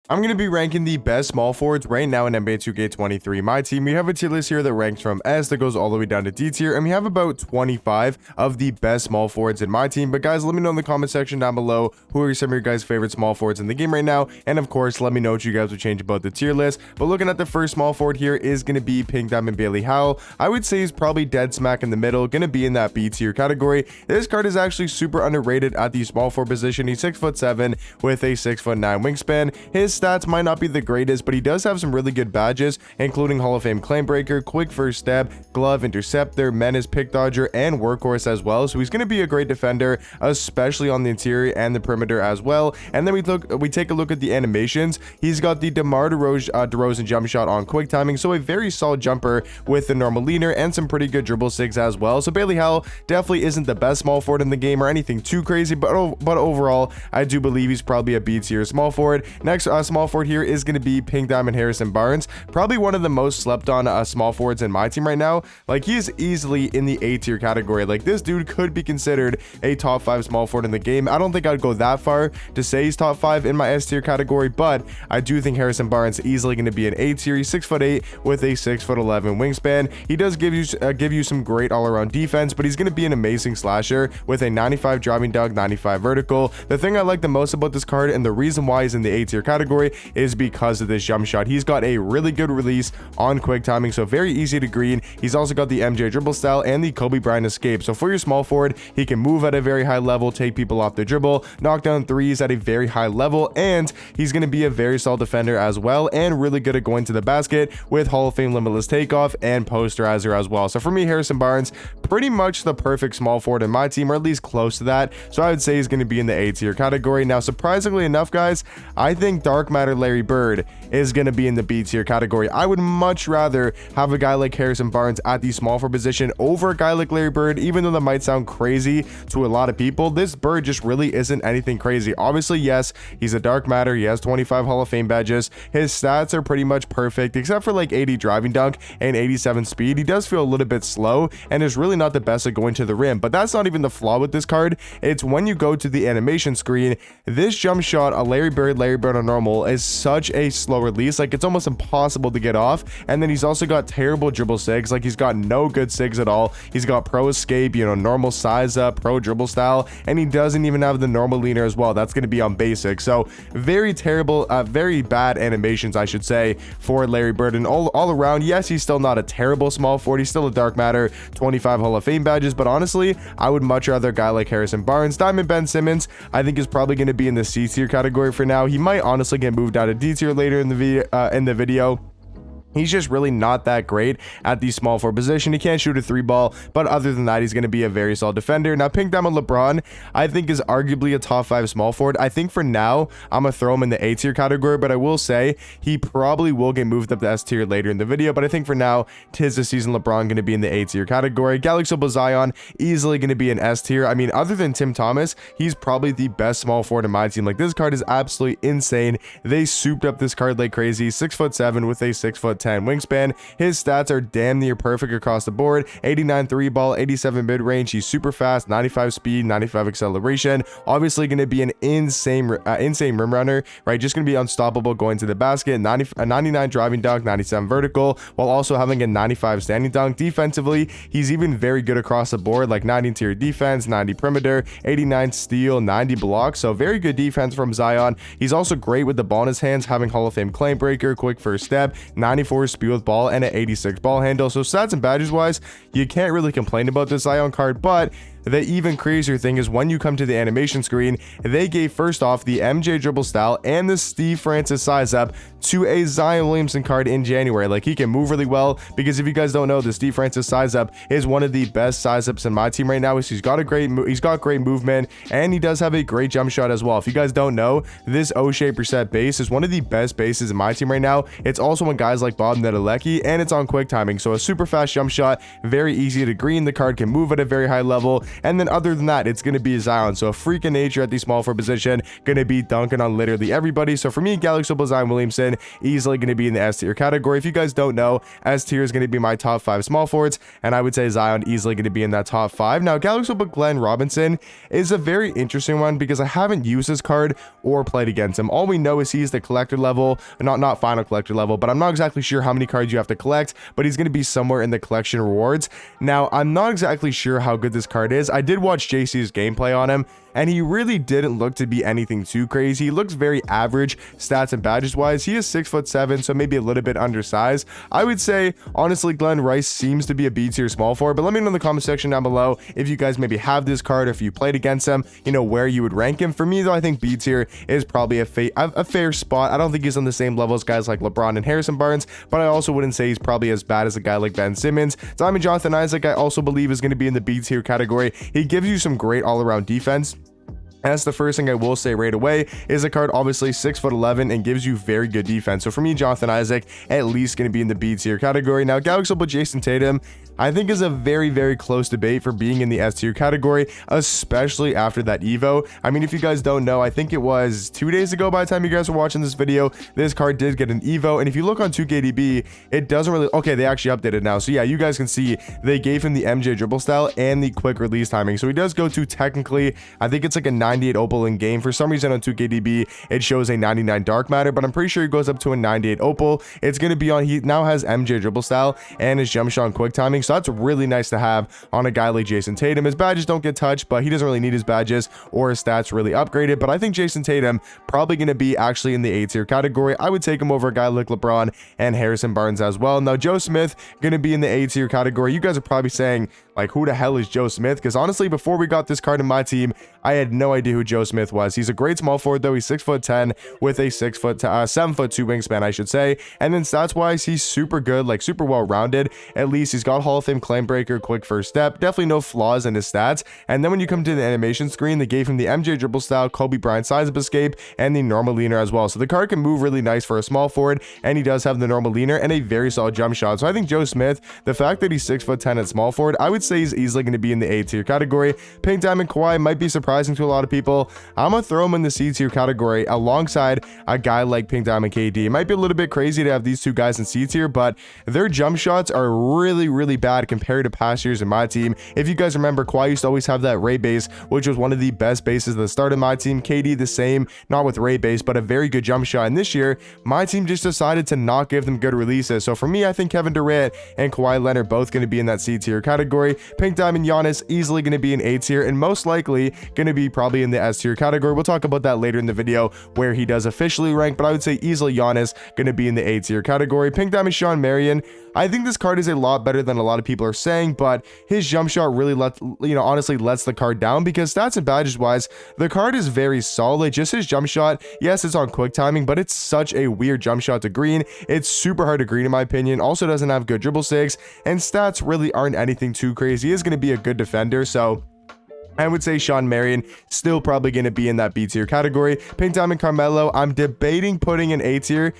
I'm going to be ranking the best small forwards right now in NBA 2K23. My team, we have a tier list here that ranks from S that goes all the way down to D tier, and we have about 25 of the best small forwards in my team. But guys, let me know in the comment section down below who are some of your guys' favorite small forwards in the game right now, and of course, let me know what you guys would change about the tier list. But looking at the first small forward here is going to be Pink Diamond Bailey Howell. I would say he's probably dead smack in the middle, going to be in that B tier category. This card is actually super underrated at the small forward position. He's 6'7" with a 6'9" wingspan. His stats might not be the greatest, but he does have some really good badges, including Hall of Fame claim breaker, quick first step, glove, interceptor, menace, pick dodger, and workhorse as well. So he's going to be a great defender, especially on the interior and the perimeter as well. And then we take a look at the animations. He's got the DeMar DeRozan jump shot on quick timing, so a very solid jumper with the normal leaner and some pretty good dribble sigs as well. So Bailey Howell definitely isn't the best small forward in the game or anything too crazy, but overall I do believe he's probably a B tier small forward. Next small forward here is going to be Pink Diamond Harrison Barnes, probably one of the most slept on small forwards in my team right now. Like, he is easily in the A tier category. Like, this dude could be considered a top 5 small forward in the game. I don't think I'd go that far to say he's top 5 in my S tier category, but I do think Harrison Barnes is easily going to be an A tier. He's 6'8" with a 6'11" wingspan. He does give you some great all-around defense, but he's going to be an amazing slasher with a 95 driving dunk, 95 vertical. The thing I like the most about this card, and the reason why he's in the A tier category, is because of this jump shot. He's got a really good release on quick timing, so very easy to green. He's also got the MJ dribble style and the Kobe Bryant escape. So for your small forward, he can move at a very high level, take people off the dribble, knock down threes at a very high level, and he's going to be a very solid defender as well, and really good at going to the basket with Hall of Fame limitless takeoff and posterizer as well. So for me, Harrison Barnes, pretty much the perfect small forward in my team, or at least close to that. So I would say he's going to be in the A tier category. Now, surprisingly enough, guys, I think Dark Matter Larry Bird is going to be in the B tier category. I would much rather have a guy like Harrison Barnes at the small forward position over a guy like Larry Bird. Even though that might sound crazy to a lot of people, this Bird just really isn't anything crazy. Obviously, yes, he's a dark matter. He has 25 Hall of Fame badges. His stats are pretty much perfect, except for like 80 driving dunk and 87 speed. He does feel a little bit slow and is really not the best at going to the rim, but that's not even the flaw with this card. It's when you go to the animation screen, this jump shot, a Larry Bird on normal, is such a slow release. Like, it's almost impossible to get off. And then he's also got terrible dribble sigs. Like, he's got no good sigs at all. He's got pro escape, normal size up, pro dribble style, and he doesn't even have the normal leaner as well. That's going to be on basic. So very terrible, very bad animations, I should say, for Larry Bird. And all around, yes, he's still not a terrible small forward. He's still a dark matter, 25 Hall of Fame badges, but honestly, I would much rather a guy like Harrison Barnes. Diamond Ben Simmons, I think, is probably going to be in the C tier category for now. He might honestly get moved out of D tier later in the video. He's just really not that great at the small forward position. He can't shoot a 3-ball, but other than that, he's going to be a very solid defender. Now, Pink Diamond LeBron, I think, is arguably a top 5 small forward. I think for now, I'm going to throw him in the A tier category, but I will say he probably will get moved up to S tier later in the video. But I think for now, tis the season LeBron going to be in the A tier category. Galaxy Zion, easily going to be an S tier. I mean, other than Tim Thomas, he's probably the best small forward in my team. Like, this card is absolutely insane. They souped up this card like crazy. 6'7" with a 6'10" wingspan. His stats are damn near perfect across the board. 89 3-ball, 87 mid-range. He's super fast, 95 speed, 95 acceleration. Obviously going to be an insane rim runner, right? Just going to be unstoppable going to the basket. 99 driving dunk, 97 vertical, while also having a 95 standing dunk. Defensively, he's even very good across the board, like 90 interior defense, 90 perimeter, 89 steal, 90 blocks. So very good defense from Zion. He's also great with the ball in his hands, having Hall of Fame claim breaker, quick first step, 94 speed with ball, and an 86 ball handle. So stats and badges wise, you can't really complain about this Zion card. But the even crazier thing is when you come to the animation screen, they gave first off the MJ dribble style and the Steve Francis size up to a Zion Williamson card in January. Like, he can move really well, because if you guys don't know, the Steve Francis size up is one of the best size ups in my team right now. He's got great movement, and he does have a great jump shot as well. If you guys don't know, this O-shape reset base is one of the best bases in my team right now. It's also on guys like Bob Nedelecki, and it's on quick timing. So a super fast jump shot, very easy to green. The card can move at a very high level. And then other than that, it's going to be Zion. So a freak of nature at the small forward position, going to be dunking on literally everybody. So for me, Galaxy Opal Zion Williamson, easily going to be in the S tier category. If you guys don't know, S tier is going to be my top 5 small forwards, and I would say Zion easily going to be in that top 5. Now, Galaxy Opal Glenn Robinson is a very interesting one because I haven't used his card or played against him. All we know is he's the collector level, not final collector level, but I'm not exactly sure how many cards you have to collect, but he's going to be somewhere in the collection rewards. Now, I'm not exactly sure how good this card is. I did watch JC's gameplay on him, and he really didn't look to be anything too crazy. He looks very average stats and badges wise. He is 6'7", so maybe a little bit undersized. I would say, honestly, Glenn Rice seems to be a B tier small forward, but let me know in the comment section down below if you guys maybe have this card, or if you played against him, you know, where you would rank him. For me, though, I think B tier is probably a fair spot. I don't think he's on the same level as guys like LeBron and Harrison Barnes, but I also wouldn't say he's probably as bad as a guy like Ben Simmons. Diamond Jonathan Isaac, I also believe, is going to be in the B tier category. He gives you some great all-around defense. That's the first thing I will say right away. Is a card obviously 6'11" and gives you very good defense. So for me, Jonathan Isaac at least going to be in the B tier category. Now, Galaxy Opal Jason Tatum, I think, is a very, very close debate for being in the S tier category, especially after that Evo. I mean, if you guys don't know, I think it was 2 days ago by the time you guys were watching this video, this card did get an Evo. And if you look on 2KDB, it doesn't really, okay, they actually updated now. So yeah, you guys can see they gave him the MJ dribble style and the quick release timing. So he does go to, technically, I think it's like a 98 opal in game. For some reason on 2KDB, it shows a 99 dark matter, but I'm pretty sure he goes up to a 98 opal. It's going to be on, he now has MJ dribble style and his jump shot and quick timing. So that's really nice to have on a guy like Jason Tatum. His badges don't get touched, but he doesn't really need his badges or his stats really upgraded. But I think Jason Tatum probably going to be actually in the A tier category. I would take him over a guy like LeBron and Harrison Barnes as well. Now, Joe Smith going to be in the A tier category. You guys are probably saying, like, who the hell is Joe Smith? Because honestly, before we got this card in my team, I had no idea who Joe Smith was. He's a great small forward, though. He's 6'10" with a 7'2" wingspan, I should say. And then stats wise, he's super good, like super well rounded. At least he's got Hall of Fame claim breaker, quick first step. Definitely no flaws in his stats. And then when you come to the animation screen, they gave him the MJ dribble style, Kobe Bryant size of escape, and the normal leaner as well. So the card can move really nice for a small forward, and he does have the normal leaner and a very solid jump shot. So I think Joe Smith, the fact that he's 6'10" at small forward, I would say he's easily going to be in the A tier category. Pink Diamond Kawhi might be surprising to a lot of people. I'm gonna throw him in the C tier category alongside a guy like Pink Diamond KD. It might be a little bit crazy to have these two guys in C tier, but their jump shots are really, really bad compared to past years in my team. If you guys remember, Kawhi used to always have that Ray base, which was one of the best bases at the start of my team. KD the same, not with Ray base, but a very good jump shot. And this year, my team just decided to not give them good releases. So for me, I think Kevin Durant and Kawhi Leonard both going to be in that C tier category. Pink Diamond Giannis easily going to be in A tier, and most likely going to be probably in the S tier category. We'll talk about that later in the video where he does officially rank, but I would say easily Giannis going to be in the A tier category. Pink Diamond Sean Marion, I think this card is a lot better than a lot of people are saying, but his jump shot really honestly lets the card down, because stats and badges wise, the card is very solid. Just his jump shot, yes, it's on quick timing, but it's such a weird jump shot to green. It's super hard to green in my opinion. Also doesn't have good dribble stakes, and stats really aren't anything too crazy. He is going to be a good defender, so I would say Sean Marion still probably going to be in that B tier category. Pink Diamond Carmelo, I'm debating putting in A tier.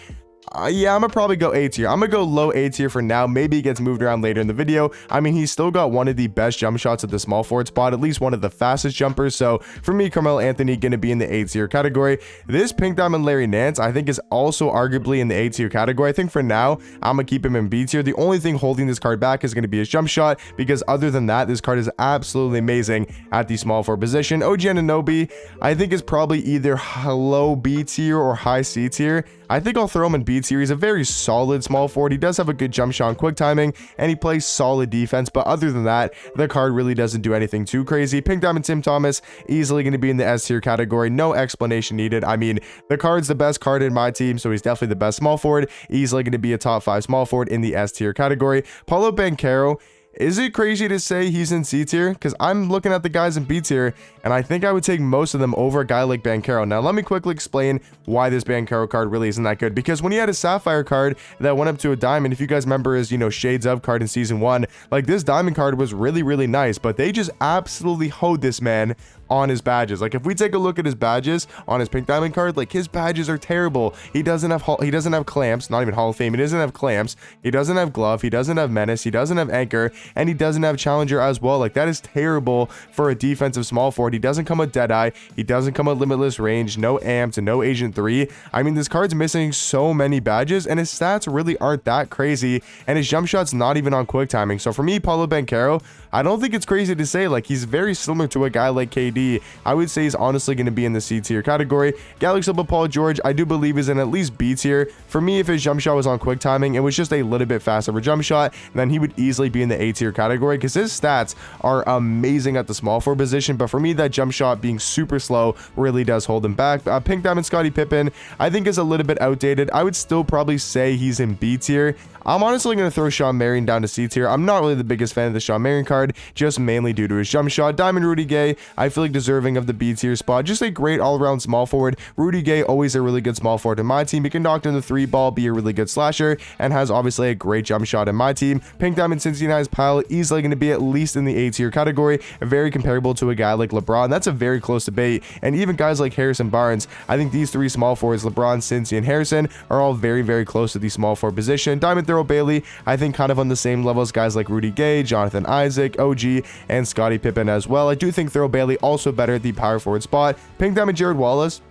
Yeah, I'm gonna probably go A tier. I'm gonna go low A tier for now. Maybe he gets moved around later in the video. I mean, he's still got one of the best jump shots at the small forward spot, at least one of the fastest jumpers. So for me, Carmelo Anthony gonna be in the A tier category. This Pink Diamond Larry Nance, I think, is also arguably in the A tier category. I think for now, I'm gonna keep him in B tier. The only thing holding this card back is gonna be his jump shot, because other than that, this card is absolutely amazing at the small forward position. OG Anunoby, I think, is probably either low B tier or high C tier. I think I'll throw him in B tier. He's a very solid small forward. He does have a good jump shot and quick timing, and he plays solid defense, but other than that, the card really doesn't do anything too crazy. Pink Diamond Tim Thomas, easily going to be in the S tier category. No explanation needed. I mean, the card's the best card in my team, so he's definitely the best small forward. Easily going to be a top 5 small forward in the S tier category. Paulo Banchero, is it crazy to say he's in C tier? Because I'm looking at the guys in B tier, and I think I would take most of them over a guy like Banchero. Now, let me quickly explain why this Banchero card really isn't that good. Because when he had a Sapphire card that went up to a Diamond, if you guys remember his, Shades of card in Season 1, like, this Diamond card was really, really nice, but they just absolutely hoed this man on his badges. Like if we take a look at his badges on his pink diamond card, like his badges are terrible. He doesn't have clamps, not even Hall of Fame. He doesn't have clamps. He doesn't have glove. He doesn't have menace. He doesn't have anchor, and he doesn't have challenger as well. Like that is terrible for a defensive small forward. He doesn't come with Deadeye. He doesn't come with limitless range, no amps, and no Agent 3. I mean, this card's missing so many badges, and his stats really aren't that crazy, and his jump shot's not even on quick timing. So for me, Paulo Banchero, I don't think it's crazy to say, like, he's very similar to a guy like KD. I would say he's honestly going to be in the C tier category. Galaxy Paul George, I do believe is in at least B tier. For me, if his jump shot was on quick timing, it was just a little bit faster of a jump shot, then he would easily be in the A tier category because his stats are amazing at the small forward position. But for me, that jump shot being super slow really does hold him back. Pink Diamond Scottie Pippen, I think is a little bit outdated. I would still probably say he's in B tier. I'm honestly going to throw Shawn Marion down to C tier. I'm not really the biggest fan of the Shawn Marion card, just mainly due to his jump shot. Diamond Rudy Gay, I feel like deserving of the B tier spot. Just a great all-around small forward. Rudy Gay, always a really good small forward in my team. He can knock down the 3-ball, be a really good slasher, and has obviously a great jump shot in my team. Pink Diamond Cincinnati's Pal, easily going to be at least in the A tier category. Very comparable to a guy like LeBron. That's a very close debate. And even guys like Harrison Barnes, I think these three small forwards, LeBron, Cincy, and Harrison, are all very, very close to the small forward position. Diamond Thurl Bailey, I think kind of on the same level as guys like Rudy Gay, Jonathan Isaac, OG, and Scottie Pippen as well. I do think Thurl Bailey also better at the power forward spot. Pink Diamond Jared Wallace,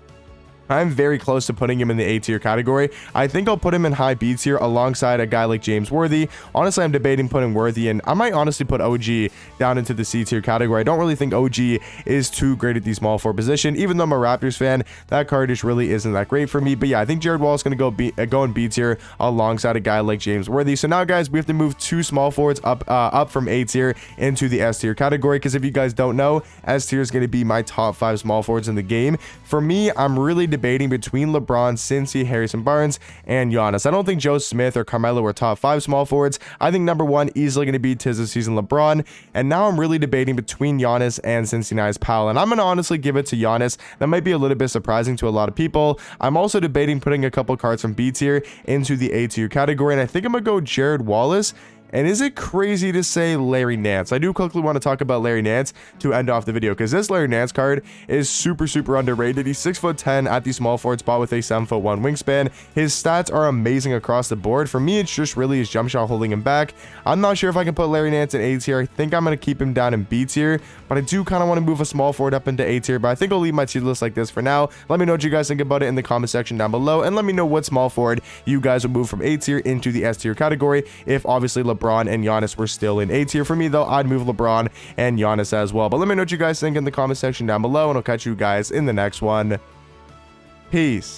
I'm very close to putting him in the A tier category. I think I'll put him in high B tier alongside a guy like James Worthy. Honestly, I'm debating putting Worthy in. I might honestly put OG down into the C tier category. I don't really think OG is too great at the small forward position. Even though I'm a Raptors fan, that card just really isn't that great for me. But yeah, I think Jared Wallace is going to go in B tier alongside a guy like James Worthy. So now, guys, we have to move two small forwards up from A tier into the S tier category. Because if you guys don't know, S tier is going to be my top 5 small forwards in the game. For me, I'm really debating between LeBron, Cincy, Harrison Barnes, and Giannis. I don't think Joe Smith or Carmelo are top 5 small forwards. I think number 1 easily going to be tis the season LeBron. And now I'm really debating between Giannis and Cincinnati's Powell. And I'm going to honestly give it to Giannis. That might be a little bit surprising to a lot of people. I'm also debating putting a couple cards from B tier into the A tier category. And I think I'm going to go Jared Wallace. And is it crazy to say Larry Nance? I do quickly want to talk about Larry Nance to end off the video because this Larry Nance card is super, super underrated. He's 6'10" at the small forward spot with a 7'1" wingspan. His stats are amazing across the board. For me, it's just really his jump shot holding him back. I'm not sure if I can put Larry Nance in A tier. I think I'm going to keep him down in B tier, but I do kind of want to move a small forward up into A tier, but I think I'll leave my tier list like this for now. Let me know what you guys think about it in the comment section down below, and let me know what small forward you guys would move from A tier into the S tier category if obviously LeBron and Giannis were still in A tier. For me, though, I'd move LeBron and Giannis as well. But let me know what you guys think in the comment section down below, and I'll catch you guys in the next one. Peace.